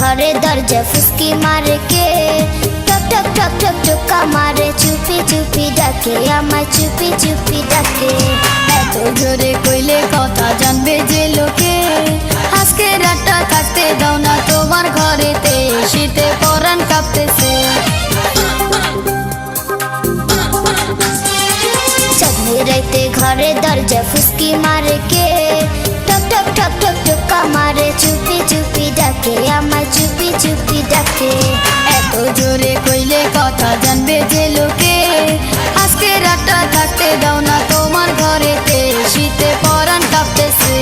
ঘরে দরজা ফুসকি মারে কে, টক টক টক টক টোকা মারে চুপি চুপি ডাকে, আমায় চুপি চুপি ডাকে। এত জোরে কইলে কথা জানবে যে লোকে, আজকে রাতটা থাকতে দাও না তোমার ঘরেতে, শীতে পরাণ কাঁপতেছে। চাঁদনি রাইতে ঘরে দরজা ফুসকি মারে কে, টক টক টক টক টোকা মারে চুপি চুপি ডাকে, আমায় চুপি চুপি ডাকে। এত জোরে কইলে কথা জানবে যে লোকে, আজকে রাতটা থাকতে দাও না তোমার ঘরেতে, শীতে পরাণ কাঁপতেছে।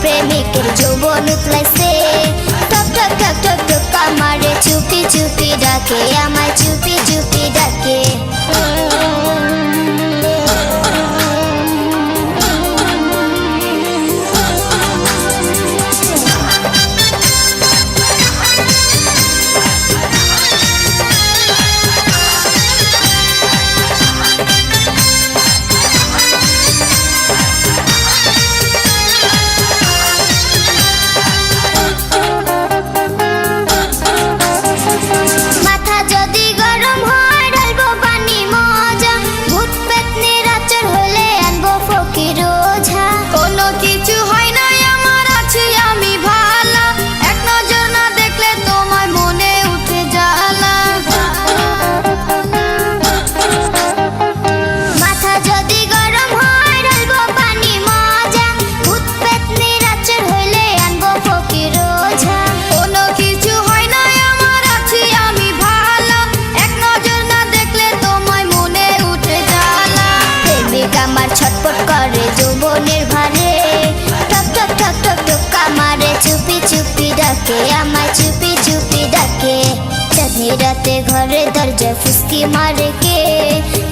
প্রেমিকের যৌবন উতলাইছে, টক টক টক টক টোকা মারে চুপি চুপি ডাকে, আমায় চুপি চুপি ডাকে। ছটপট করে যৌবনের ভারে, টক টক টক টক টোকা মারে চুপি চুপি ডাকে, আমায় চুপি চুপি ডাকে। চাঁদনি রাতে ঘরে দরজা ফুসকি মারে কে,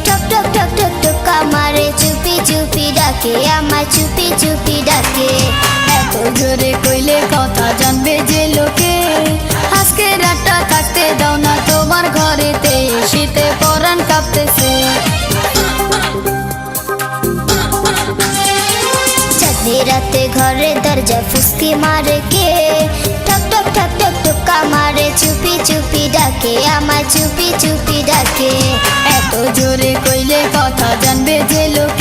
টক টক টক টক টোকা মারে চুপি চুপি ডাকে, আমায় চুপি চুপি ডাকে। এত জোরে কইলে কথা জানবে যে লোকে, আজকে রাতটা থাকতে দাও না তোমার ঘরেতে, শীতে পরাণ কাঁপতেছে। রাতে ঘরে দরজা ফুসকি মারে কে, টক টক টক টক টোকা মারে চুপি চুপি ডাকে, আমায় চুপি চুপি ডাকে। এত জোরে কইলে কথা জানবে যে লোকে,